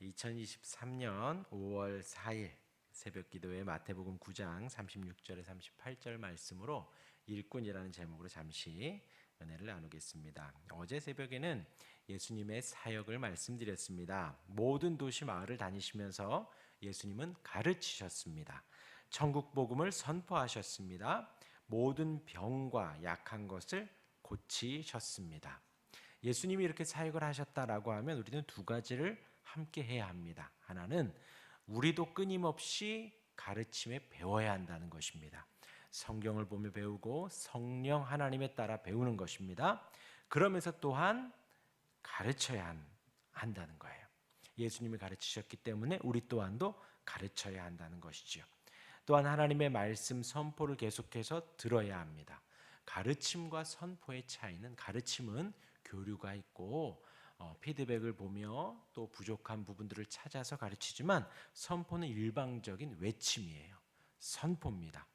2023년 5월 4일 새벽 기도회 마태복음 9장 36절에 38절 말씀으로 일꾼이라는 제목으로 잠시 은혜를 나누겠습니다. 어제 새벽에는 예수님의 사역을 말씀드렸습니다. 모든 도시 마을을 다니시면서 예수님은 가르치셨습니다. 천국 복음을 선포하셨습니다. 모든 병과 약한 것을 고치셨습니다. 예수님이 이렇게 사역을 하셨다라고 하면 우리는 두 가지를 함께 해야 합니다. 하나는 우리도 끊임없이 가르침에 배워야 한다는 것입니다. 성경을 보며 배우고 성령 하나님에 따라 배우는 것입니다. 그러면서 또한 가르쳐야 한다는 거예요. 예수님이 가르치셨기 때문에 우리 또한도 가르쳐야 한다는 것이죠. 또한 하나님의 말씀 선포를 계속해서 들어야 합니다. 가르침과 선포의 차이는, 가르침은 교류가 있고 피드백을 보며 또 부족한 부분들을 찾아서 가르치지만 선포는 일방적인 외침이에요. 선포입니다.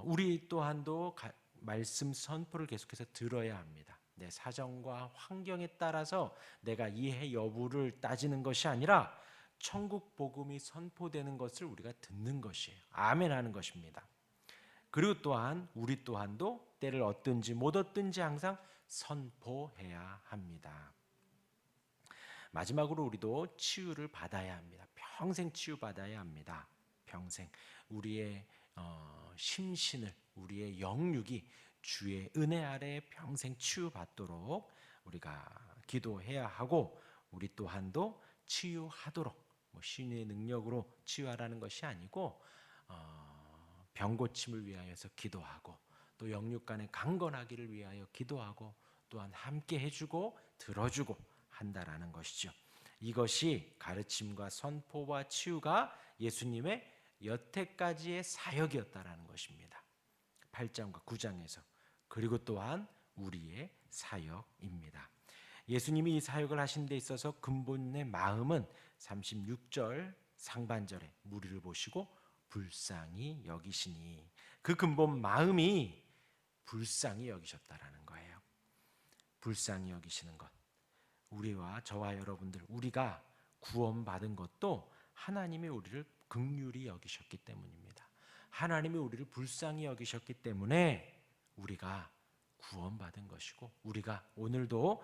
우리 또한도 말씀 선포를 계속해서 들어야 합니다. 내 사정과 환경에 따라서 내가 이해 여부를 따지는 것이 아니라 천국 복음이 선포되는 것을 우리가 듣는 것이에요. 아멘 하는 것입니다. 그리고 또한 우리 또한도 때를 얻든지 못 얻든지 항상 선포해야 합니다. 마지막으로 우리도 치유를 받아야 합니다. 평생 치유받아야 합니다. 평생 우리의 심신을, 우리의 영육이 주의 은혜 아래 평생 치유받도록 우리가 기도해야 하고, 우리 또한도 치유하도록, 신의 능력으로 치유하라는 것이 아니고 병 고침을 위하여서 기도하고, 또 영육 간의 강건하기를 위하여 기도하고, 또한 함께 해주고 들어주고 한다라는 것이죠. 이것이 가르침과 선포와 치유가 예수님의 여태까지의 사역이었다라는 것입니다. 8장과 9장에서. 그리고 또한 우리의 사역입니다. 예수님이 이 사역을 하신 데 있어서 근본의 마음은 36절 상반절에 무리를 보시고 불쌍히 여기시니, 그 근본 마음이 불쌍히 여기셨다라는 거예요. 불쌍히 여기시는 것, 우리와 저와 여러분들, 우리가 구원받은 것도 하나님이 우리를 긍휼히 여기셨기 때문입니다. 하나님이 우리를 불쌍히 여기셨기 때문에 우리가 구원받은 것이고, 우리가 오늘도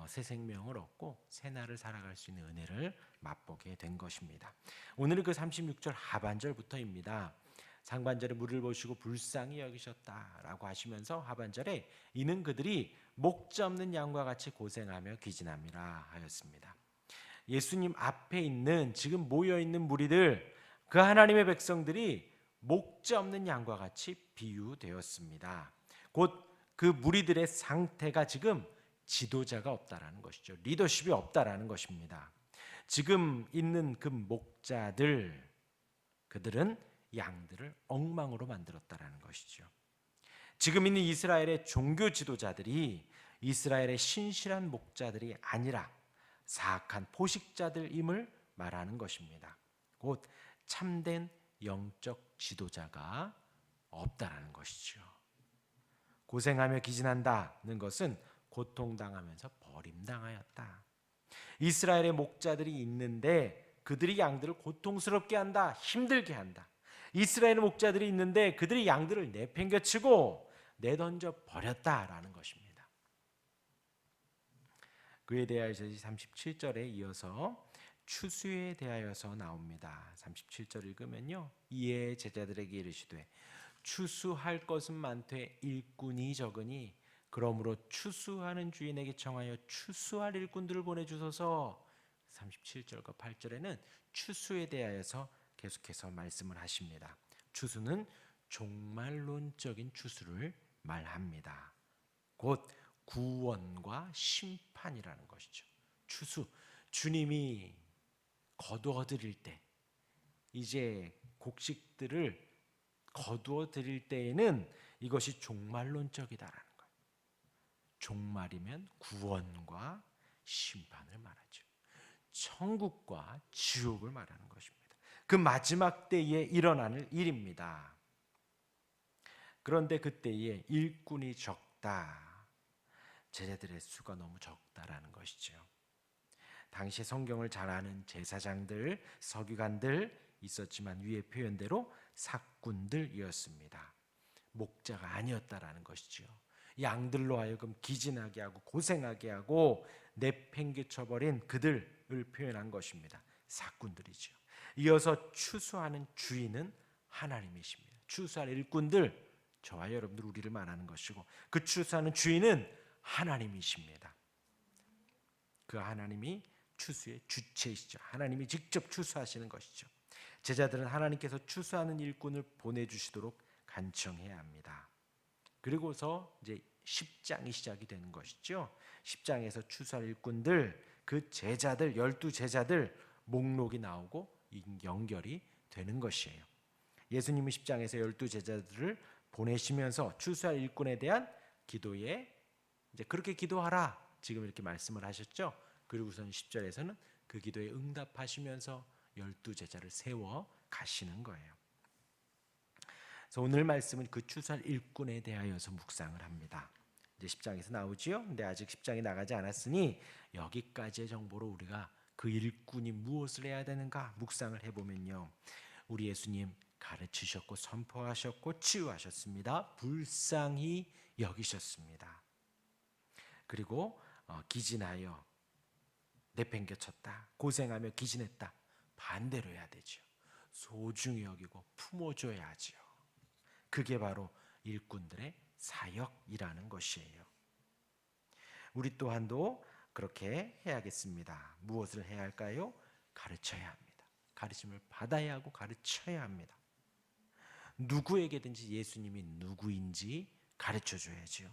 새 생명을 얻고 새 날을 살아갈 수 있는 은혜를 맛보게 된 것입니다. 오늘은 그 36절 하반절부터입니다. 상반절에 무리를 보시고 불쌍히 여기셨다라고 하시면서 하반절에 이는 그들이 목자 없는 양과 같이 고생하며 기진함이라 하였습니다. 예수님 앞에 있는, 지금 모여있는 무리들, 그 하나님의 백성들이 목자 없는 양과 같이 비유되었습니다. 곧 그 무리들의 상태가 지금 지도자가 없다라는 것이죠. 리더십이 없다라는 것입니다. 지금 있는 그 목자들, 그들은 양들을 엉망으로 만들었다라는 것이죠. 지금 있는 이스라엘의 종교 지도자들이 이스라엘의 신실한 목자들이 아니라 사악한 포식자들임을 말하는 것입니다. 곧 참된 영적 지도자가 없다라는 것이죠. 고생하며 기진한다는 것은 고통당하면서 버림당하였다. 이스라엘의 목자들이 있는데 그들이 양들을 고통스럽게 한다, 힘들게 한다. 이스라엘의 목자들이 있는데 그들이 양들을 내팽개치고 내던져 버렸다라는 것입니다. 그에 대하여서 37절에 이어서 추수에 대하여서 나옵니다. 37절 읽으면요, 이에 제자들에게 이르시되 추수할 것은 많되 일꾼이 적으니 그러므로 추수하는 주인에게 청하여 추수할 일꾼들을 보내주소서. 37절과 8절에는 추수에 대하여서 계속해서 말씀을 하십니다. 추수는 종말론적인 추수를 말합니다. 곧 구원과 심판이라는 것이죠. 추수, 주님이 거두어 드릴 때, 이제 곡식들을 거두어 드릴 때에는 이것이 종말론적이다라는 거예요. 종말이면 구원과 심판을 말하죠. 천국과 지옥을 말하는 것입니다. 그 마지막 때에 일어나는 일입니다. 그런데 그때에 일꾼이 적다, 제자들의 수가 너무 적다라는 것이죠. 당시 성경을 잘 아는 제사장들, 서기관들 있었지만 위의 표현대로 사꾼들이었습니다. 목자가 아니었다라는 것이죠. 양들로 하여금 기진하게 하고 고생하게 하고 내팽개쳐버린 그들을 표현한 것입니다. 사꾼들이죠. 이어서 추수하는 주인은 하나님이십니다. 추수할 일꾼들, 저와 여러분들 우리를 말하는 것이고 그 추수하는 주인은 하나님이십니다. 그 하나님이 추수의 주체이시죠. 하나님이 직접 추수하시는 것이죠. 제자들은 하나님께서 추수하는 일꾼을 보내주시도록 간청해야 합니다. 그리고서 이제 10장이 시작이 되는 것이죠. 10장에서 추수할 일꾼들, 그 제자들, 12제자들 목록이 나오고 연결이 되는 것이에요. 예수님이 10장에서 12제자들을 보내시면서 추수할 일꾼에 대한 기도에 이제 그렇게 기도하라 지금 이렇게 말씀을 하셨죠. 그리고선 10절에서는 그 기도에 응답하시면서 12제자를 세워 가시는 거예요. 그래서 오늘 말씀은 그 추수할 일꾼에 대하여서 묵상을 합니다. 이제 10장에서 나오지요. 근데 아직 10장이 나가지 않았으니 여기까지의 정보로 우리가 그 일꾼이 무엇을 해야 되는가 묵상을 해보면요. 우리 예수님 가르치셨고 선포하셨고 치유하셨습니다. 불쌍히 여기셨습니다. 그리고 기진하여 내팽개쳤다, 고생하며 기진했다, 반대로 해야 되죠. 소중히 여기고 품어줘야 하죠. 그게 바로 일꾼들의 사역이라는 것이에요. 우리 또한도 그렇게 해야겠습니다. 무엇을 해야 할까요? 가르쳐야 합니다. 가르침을 받아야 하고 가르쳐야 합니다. 누구에게든지 예수님이 누구인지 가르쳐줘야죠.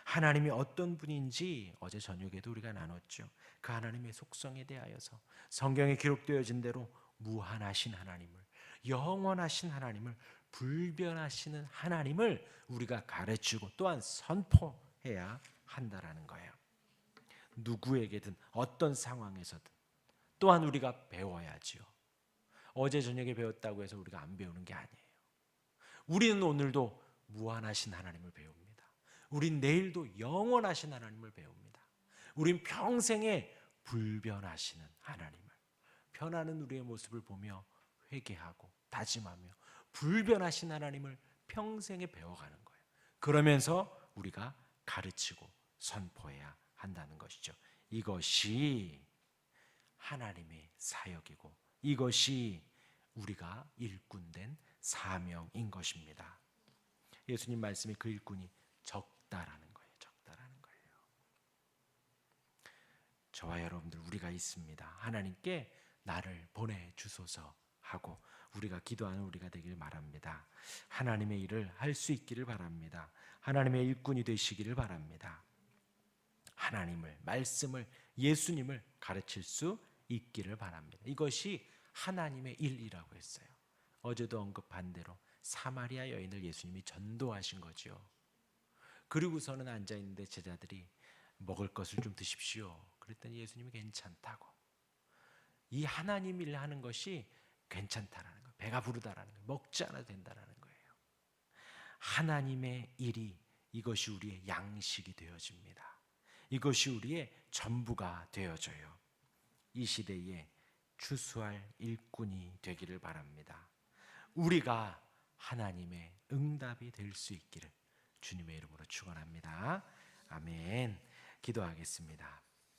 하나님이 어떤 분인지 어제 저녁에도 우리가 나눴죠. 그 하나님의 속성에 대하여서 성경에 기록되어진 대로 무한하신 하나님을, 영원하신 하나님을, 불변하시는 하나님을 우리가 가르치고 또한 선포해야 한다라는 거예요. 누구에게든 어떤 상황에서든 또한 우리가 배워야지요. 어제 저녁에 배웠다고 해서 우리가 안 배우는 게 아니에요. 우리는 오늘도 무한하신 하나님을 배웁니다. 우린 내일도 영원하신 하나님을 배웁니다. 우린 평생에 불변하시는 하나님을, 변하는 우리의 모습을 보며 회개하고 다짐하며 불변하신 하나님을 평생에 배워가는 거예요. 그러면서 우리가 가르치고 선포해야 한다는 것이죠. 이것이 하나님의 사역이고 이것이 우리가 일꾼된 사명인 것입니다. 예수님 말씀에 그 일꾼이 적다라는 거예요. 적다라는 거예요. 저와 여러분들 우리가 있습니다. 하나님께 나를 보내주소서 하고 우리가 기도하는 우리가 되길 바랍니다. 하나님의 일을 할 수 있기를 바랍니다. 하나님의 일꾼이 되시기를 바랍니다. 하나님을, 말씀을, 예수님을 가르칠 수 있기를 바랍니다. 이것이 하나님의 일이라고 했어요. 어제도 언급한 대로 사마리아 여인을 예수님이 전도하신 거죠. 그리고서는 앉아있는데 제자들이 먹을 것을 좀 드십시오. 그랬더니 예수님이 괜찮다고. 이 하나님 일 하는 것이 괜찮다라는 거예요. 배가 부르다라는 거예요. 먹지 않아도 된다라는 거예요. 하나님의 일이 이것이 우리의 양식이 되어집니다. 이것이 우리의 전부가 되어져요. 이 시대에 추수할 일꾼이 되기를 바랍니다. 우리가 하나님의 응답이 될 수 있기를 주님의 이름으로 축원합니다. 아멘. 기도하겠습니다.